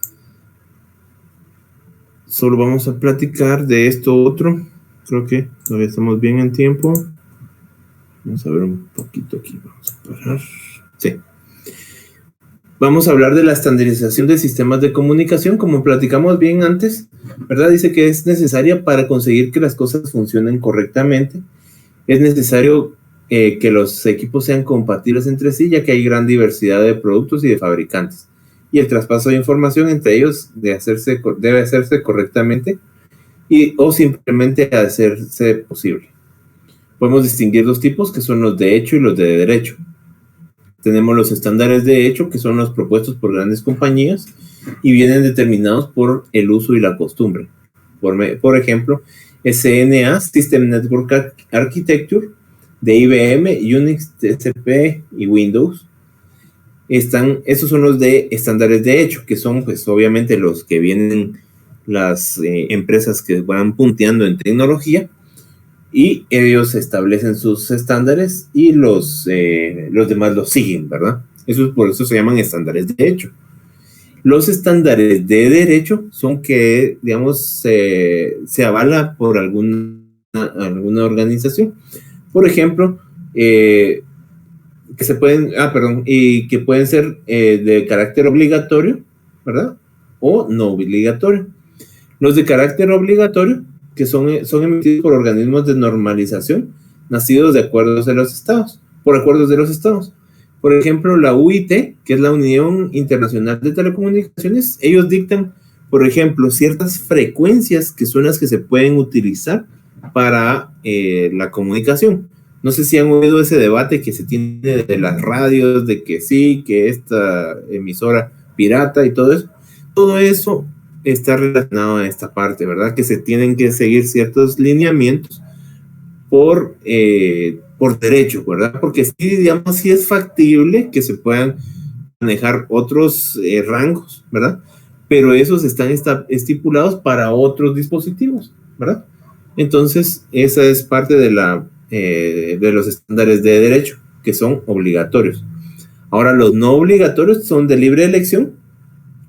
Solo vamos a platicar de esto otro. Creo que todavía estamos bien en tiempo. Vamos a ver un poquito aquí. Vamos a parar. Sí. Vamos a hablar de la estandarización de sistemas de comunicación, como platicamos bien antes, ¿verdad? Dice que es necesaria para conseguir que las cosas funcionen correctamente. Es necesario que los equipos sean compatibles entre sí, ya que hay gran diversidad de productos y de fabricantes. Y el traspaso de información entre ellos debe hacerse correctamente o simplemente hacerse posible. Podemos distinguir dos tipos, que son los de hecho y los de derecho. Tenemos los estándares de hecho, que son los propuestos por grandes compañías y vienen determinados por el uso y la costumbre. Por ejemplo, SNA, System Network Architecture, de IBM, Unix, TCP y Windows. Esos son los de estándares de hecho, que son pues obviamente los que vienen las empresas que van punteando en tecnología, y ellos establecen sus estándares y los demás los siguen, ¿verdad? Por eso se llaman estándares de hecho. Los estándares de derecho son que, digamos, se avala por alguna organización. Por ejemplo, que pueden ser de carácter obligatorio, ¿verdad? O no obligatorio. Los de carácter obligatorio, que son emitidos por organismos de normalización nacidos de acuerdos de los estados, por acuerdos de los estados. Por ejemplo, la UIT, que es la Unión Internacional de Telecomunicaciones, ellos dictan, por ejemplo, ciertas frecuencias que son las que se pueden utilizar para la comunicación. No sé si han oído ese debate que se tiene de las radios, de que sí, que esta emisora pirata y todo eso. Todo eso está relacionado a esta parte, ¿verdad? Que se tienen que seguir ciertos lineamientos por derecho, ¿verdad? Porque sí, digamos, sí es factible que se puedan manejar otros rangos, ¿verdad? Pero esos están estipulados para otros dispositivos, ¿verdad? Entonces, esa es parte de los estándares de derecho, que son obligatorios. Ahora, los no obligatorios son de libre elección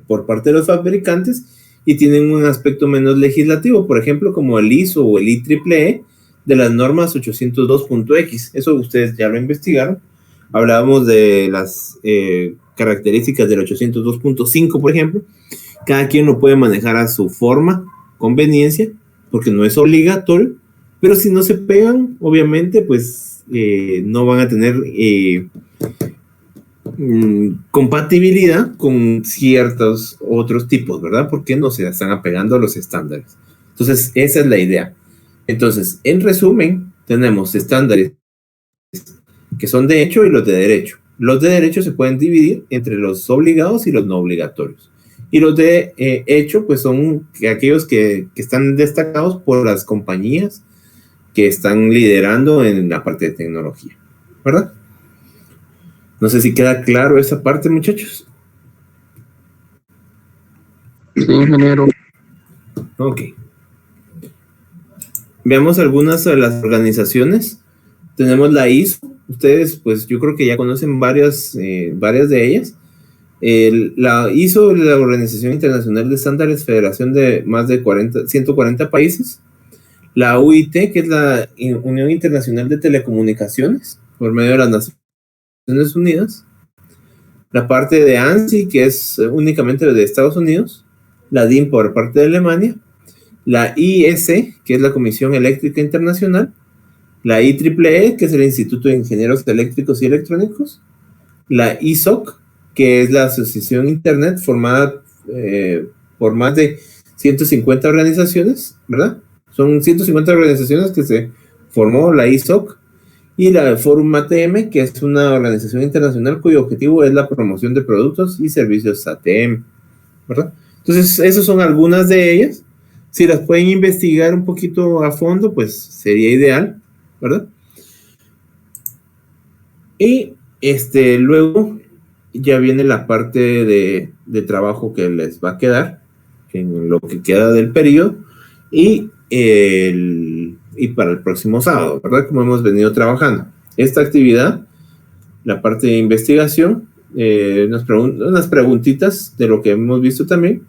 por parte de los fabricantes y tienen un aspecto menos legislativo, por ejemplo, como el ISO o el IEEE de las normas 802.x. Eso ustedes ya lo investigaron. Hablábamos de las características del 802.5, por ejemplo. Cada quien lo puede manejar a su forma, conveniencia, porque no es obligatorio, pero si no se pegan, obviamente, pues no van a tener compatibilidad con ciertos otros tipos, ¿verdad? Porque no se están apegando a los estándares. Entonces, esa es la idea. Entonces, en resumen, tenemos estándares que son de hecho y los de derecho. Los de derecho se pueden dividir entre los obligados y los no obligatorios. Y los de hecho, pues son aquellos que están destacados por las compañías que están liderando en la parte de tecnología, ¿verdad? No sé si queda claro esa parte, muchachos. Sí, ingeniero. Ok. veamos algunas de las organizaciones. Tenemos la ISO. Ustedes, pues yo creo que ya conocen varias de ellas. La ISO es la Organización Internacional de Estándares, federación de más de 140 países. La UIT, que es la Unión Internacional de Telecomunicaciones, por medio de las Naciones Unidas. La parte de ANSI, que es únicamente de Estados Unidos. La DIN por parte de Alemania. La IEC, que es la Comisión Eléctrica Internacional. La IEEE, que es el Instituto de Ingenieros Eléctricos y Electrónicos. La ISOC, que es la Asociación Internet formada por más de 150 organizaciones, ¿verdad? Son 150 organizaciones que se formó la ISOC. Y la Forum ATM, que es una organización internacional cuyo objetivo es la promoción de productos y servicios ATM, ¿verdad? Entonces, esas son algunas de ellas. Si las pueden investigar un poquito a fondo, pues sería ideal, ¿verdad? Y luego ya viene la parte de trabajo que les va a quedar, en lo que queda del periodo, y para el próximo sábado, ¿verdad? Como hemos venido trabajando. Esta actividad, la parte de investigación, unas preguntitas de lo que hemos visto también,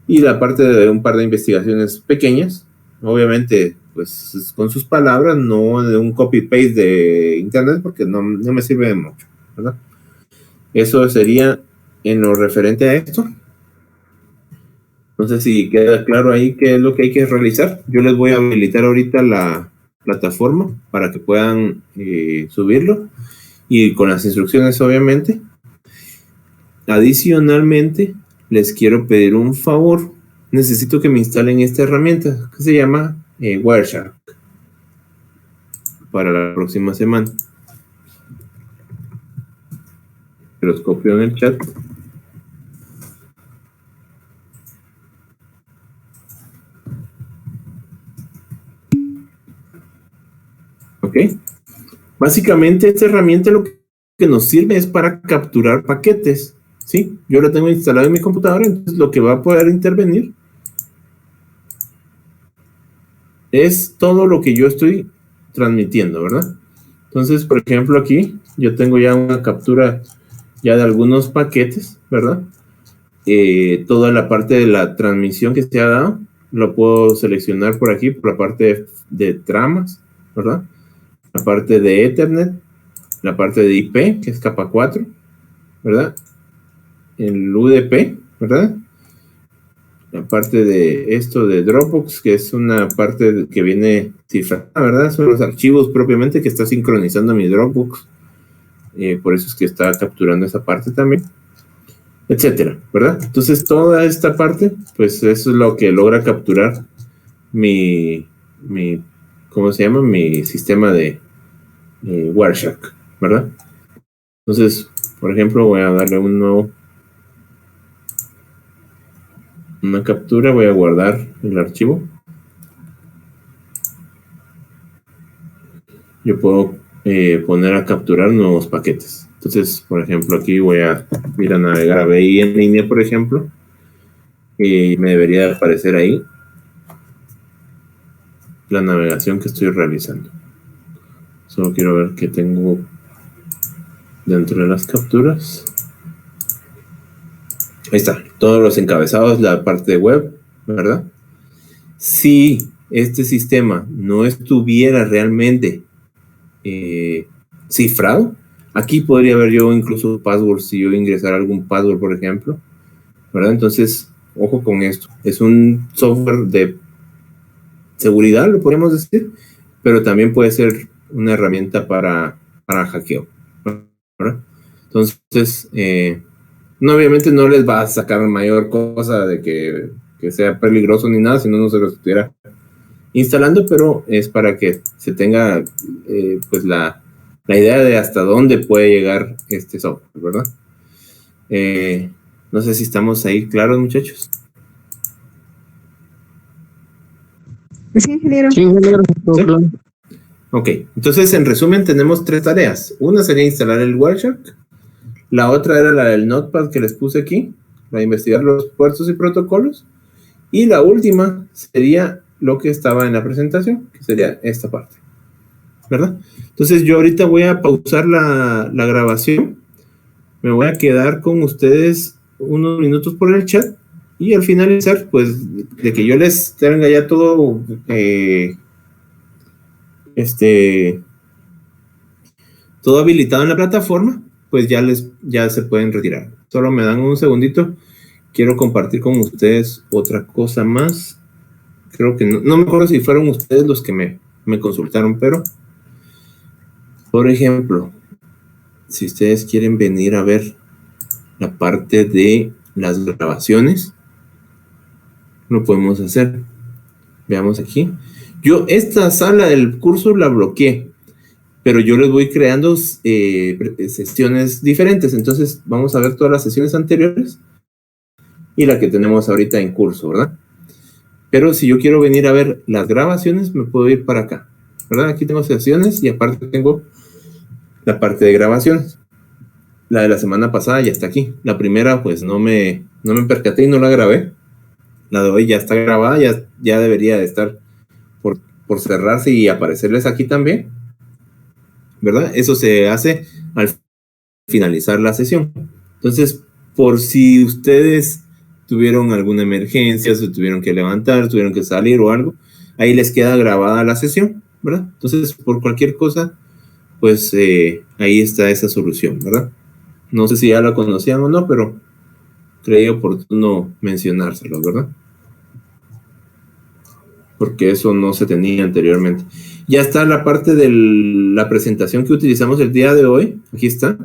y la parte de un par de investigaciones pequeñas, obviamente, pues con sus palabras, no de un copy-paste de internet, porque no me sirve de mucho, ¿verdad? Eso sería en lo referente a esto. No sé si queda claro ahí qué es lo que hay que realizar. Yo les voy a habilitar ahorita la plataforma para que puedan subirlo, y con las instrucciones, obviamente. Adicionalmente, les quiero pedir un favor. Necesito que me instalen esta herramienta que se llama Wireshark para la próxima semana. Los copio en el chat. Ok. Básicamente, esta herramienta lo que nos sirve es para capturar paquetes. ¿Sí? Yo lo tengo instalado en mi computadora, entonces lo que va a poder intervenir es todo lo que yo estoy transmitiendo, ¿verdad? Entonces, por ejemplo, aquí yo tengo ya una captura ya de algunos paquetes, ¿verdad? Toda la parte de la transmisión que se ha dado, lo puedo seleccionar por aquí, por la parte de tramas, ¿verdad? La parte de Ethernet, la parte de IP, que es capa 4, ¿verdad? El UDP, ¿verdad? La parte de esto de Dropbox, que es una parte que viene cifrada, ¿verdad? Son los archivos propiamente que está sincronizando mi Dropbox. Por eso es que está capturando esa parte también, etcétera, ¿verdad? Entonces, toda esta parte, pues eso es lo que logra capturar mi ¿cómo se llama? Mi sistema de Wireshark, ¿verdad? Entonces, por ejemplo, voy a darle una captura, voy a guardar el archivo. Yo puedo poner a capturar nuevos paquetes. Entonces, por ejemplo, aquí voy a ir a navegar a BI en línea, por ejemplo, y me debería aparecer ahí la navegación que estoy realizando. Solo quiero ver qué tengo dentro de las capturas. Ahí está, todos los encabezados, la parte de web, ¿verdad? Si este sistema no estuviera realmente cifrado, aquí podría haber yo incluso password, si yo ingresara algún password, por ejemplo, ¿verdad? Entonces, ojo con esto. Es un software de seguridad, lo podríamos decir, pero también puede ser una herramienta para hackeo, ¿verdad? Entonces, no, obviamente no les va a sacar mayor cosa de que sea peligroso ni nada, si no se lo estuviera instalando, pero es para que se tenga pues la idea de hasta dónde puede llegar este software, ¿verdad? No sé si estamos ahí claros, muchachos. Sí, ingeniero. Sí, ingeniero. ¿Sí? Ok, entonces en resumen tenemos 3 tareas. Una sería instalar el Wireshark. La otra era la del Notepad que les puse aquí, para investigar los puertos y protocolos. Y la última sería lo que estaba en la presentación, que sería esta parte, ¿verdad? Entonces yo ahorita voy a pausar la grabación, me voy a quedar con ustedes unos minutos por el chat y al finalizar, pues, de que yo les tenga ya todo, todo habilitado en la plataforma, pues ya se pueden retirar. Solo me dan un segundito. Quiero compartir con ustedes otra cosa más. Creo que no me acuerdo si fueron ustedes los que me consultaron, pero, por ejemplo, si ustedes quieren venir a ver la parte de las grabaciones, lo podemos hacer. Veamos aquí. Yo esta sala del curso la bloqueé, pero yo les voy creando sesiones diferentes. Entonces vamos a ver todas las sesiones anteriores y la que tenemos ahorita en curso, ¿verdad? Pero si yo quiero venir a ver las grabaciones, me puedo ir para acá, ¿verdad? Aquí tengo sesiones y aparte tengo la parte de grabaciones. La de la semana pasada ya está aquí. La primera, pues no me percaté y no la grabé. La de hoy ya está grabada, ya debería de estar por cerrarse y aparecerles aquí también, ¿verdad? Eso se hace al finalizar la sesión. Entonces, por si ustedes tuvieron alguna emergencia, se tuvieron que levantar, tuvieron que salir o algo, ahí les queda grabada la sesión, ¿verdad? Entonces, por cualquier cosa, pues ahí está esa solución, ¿verdad? No sé si ya la conocían o no, pero creí oportuno mencionárselo, ¿verdad? Porque eso no se tenía anteriormente. Ya está la parte de la presentación que utilizamos el día de hoy. Aquí está.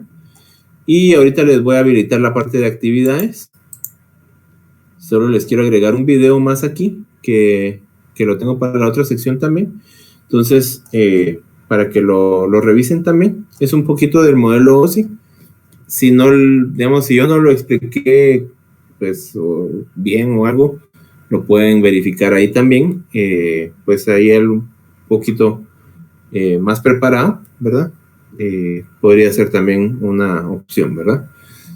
Y ahorita les voy a habilitar la parte de actividades. Solo les quiero agregar un video más aquí, que lo tengo para la otra sección también. Entonces, para que lo revisen también. Es un poquito del modelo OSI. Si no, digamos, si yo no lo expliqué, pues, bien o algo, lo pueden verificar ahí también. Pues ahí un poquito más preparado, ¿verdad? Podría ser también una opción, ¿verdad?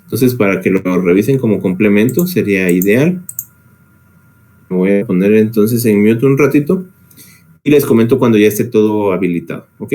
Entonces, para que lo revisen como complemento, sería ideal. Me voy a poner entonces en mute un ratito y les comento cuando ya esté todo habilitado, ¿ok?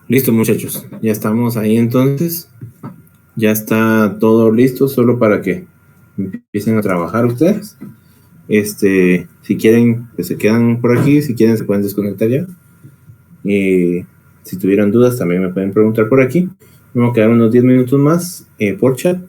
Listo, muchachos. Ya estamos ahí entonces. Ya está todo listo, solo para que empiecen a trabajar ustedes. Si quieren, pues se quedan por aquí. Si quieren, se pueden desconectar ya. Y si tuvieran dudas, también me pueden preguntar por aquí. Vamos a quedar unos 10 minutos más por chat